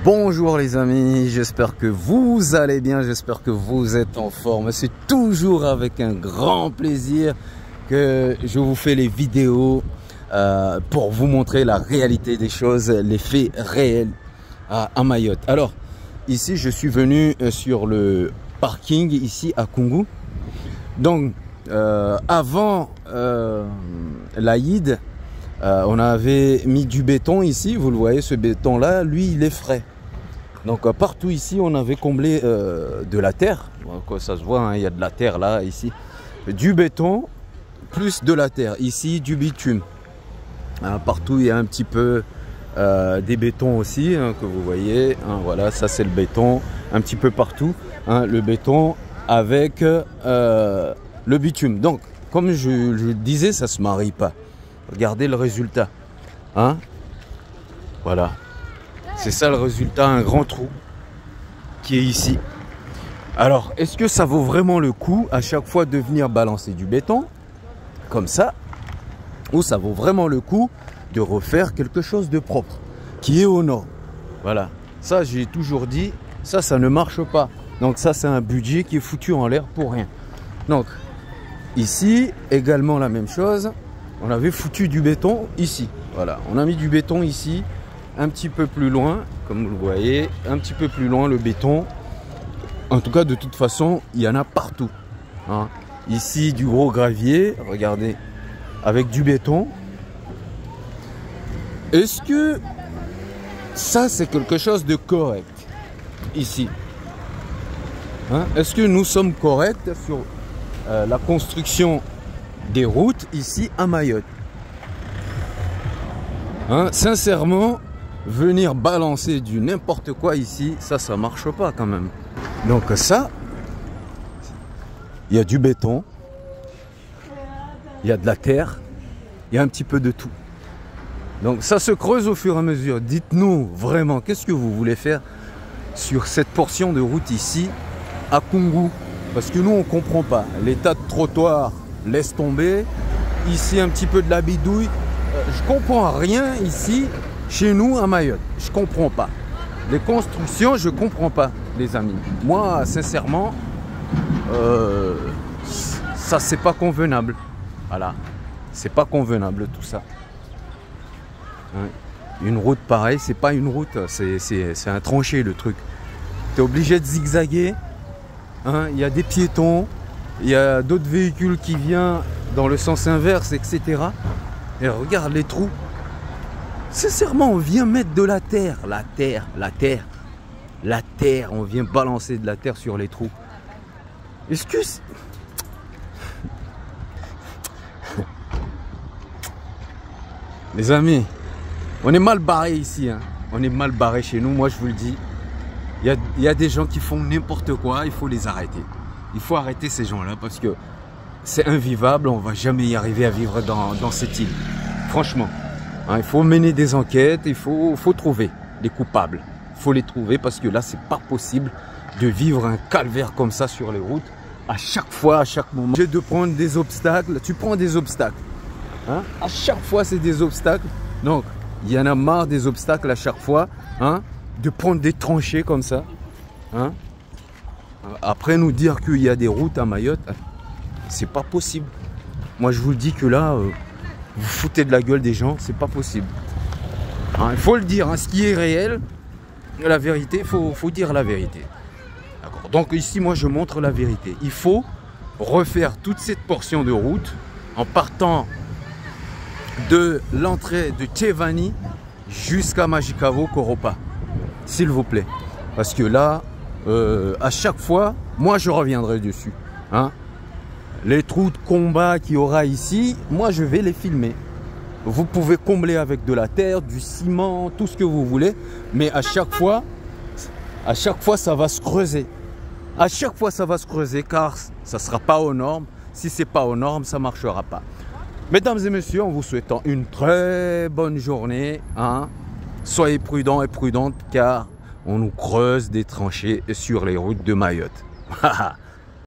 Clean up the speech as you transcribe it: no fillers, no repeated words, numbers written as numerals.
Bonjour les amis, j'espère que vous allez bien, j'espère que vous êtes en forme. C'est toujours avec un grand plaisir que je vous fais les vidéos pour vous montrer la réalité des choses, les faits réels à Mayotte. Alors, ici je suis venu sur le parking ici à Koungou. Donc, avant l'Aïd, on avait mis du béton ici, vous le voyez, ce béton là, lui il est frais. Donc partout ici on avait comblé de la terre, donc, ça se voit, hein, il y a de la terre là, ici. Du béton plus de la terre, ici du bitume. Hein, partout il y a un petit peu des bétons aussi, hein, que vous voyez, hein, voilà, ça c'est le béton, un petit peu partout, hein, le béton avec le bitume. Donc comme je disais, ça se marie pas. Regardez le résultat, hein, voilà, c'est ça le résultat, un grand trou qui est ici. Alors, est-ce que ça vaut vraiment le coup à chaque fois de venir balancer du béton comme ça, ou ça vaut vraiment le coup de refaire quelque chose de propre, qui est aux normes? Voilà, ça j'ai toujours dit, ça ne marche pas. Donc ça c'est un budget qui est foutu en l'air pour rien. Donc ici également la même chose. On avait foutu du béton ici, voilà, on a mis du béton ici, un petit peu plus loin, comme vous le voyez, un petit peu plus loin le béton. En tout cas, de toute façon, il y en a partout, hein. Ici, du gros gravier, regardez, avec du béton. Est-ce que ça, c'est quelque chose de correct, ici, hein? Est-ce que nous sommes corrects sur la construction des routes ici à Mayotte, hein? Sincèrement, venir balancer du n'importe quoi ici, ça marche pas quand même. Donc ça, il y a du béton, il y a de la terre, il y a un petit peu de tout. Donc ça se creuse au fur et à mesure. Dites-nous vraiment, qu'est-ce que vous voulez faire sur cette portion de route ici à Koungou? Parce que nous on comprend pas. L'état de trottoir laisse tomber. Ici un petit peu de la bidouille. Je comprends rien ici chez nous à Mayotte. Je comprends pas. Les constructions, je comprends pas, les amis. Moi, sincèrement, ça c'est pas convenable. Voilà, c'est pas convenable tout ça. Hein? Une route pareille, c'est pas une route, c'est un tranché le truc. Tu es obligé de zigzaguer. Hein? Il y a des piétons. Il y a d'autres véhicules qui viennent dans le sens inverse, etc. Et regarde les trous. Sincèrement, on vient mettre de la terre. La terre. On vient balancer de la terre sur les trous. Est-ce que... Les amis, on est mal barré ici, hein. On est mal barré chez nous, moi je vous le dis. Il y a des gens qui font n'importe quoi, il faut les arrêter. Il faut arrêter ces gens-là parce que c'est invivable, on ne va jamais y arriver à vivre dans cette île. Franchement, hein, il faut mener des enquêtes, il faut trouver les coupables. Il faut les trouver parce que là, c'est pas possible de vivre un calvaire comme ça sur les routes. À chaque fois, à chaque moment, j'ai de prendre des obstacles. Tu prends des obstacles. Hein? À chaque fois, c'est des obstacles. Donc, il y en a marre des obstacles à chaque fois. Hein? De prendre des tranchées comme ça. Hein? Après nous dire qu'il y a des routes à Mayotte, c'est pas possible. Moi je vous le dis que là, vous foutez de la gueule des gens, c'est pas possible. Hein, il faut le dire, hein, ce qui est réel, la vérité, il faut dire la vérité. Donc ici moi je montre la vérité. Il faut refaire toute cette portion de route en partant de l'entrée de Tchevani jusqu'à Majikavo Koropa. S'il vous plaît. Parce que là, à chaque fois, moi je reviendrai dessus. Hein? Les trous de combat qu'il y aura ici, moi je vais les filmer. Vous pouvez combler avec de la terre, du ciment, tout ce que vous voulez. Mais à chaque fois ça va se creuser. À chaque fois ça va se creuser car ça ne sera pas aux normes. Si ce n'est pas aux normes, ça ne marchera pas. Mesdames et messieurs, en vous souhaitant une très bonne journée. Hein? Soyez prudents et prudentes car on nous creuse des tranchées sur les routes de Mayotte.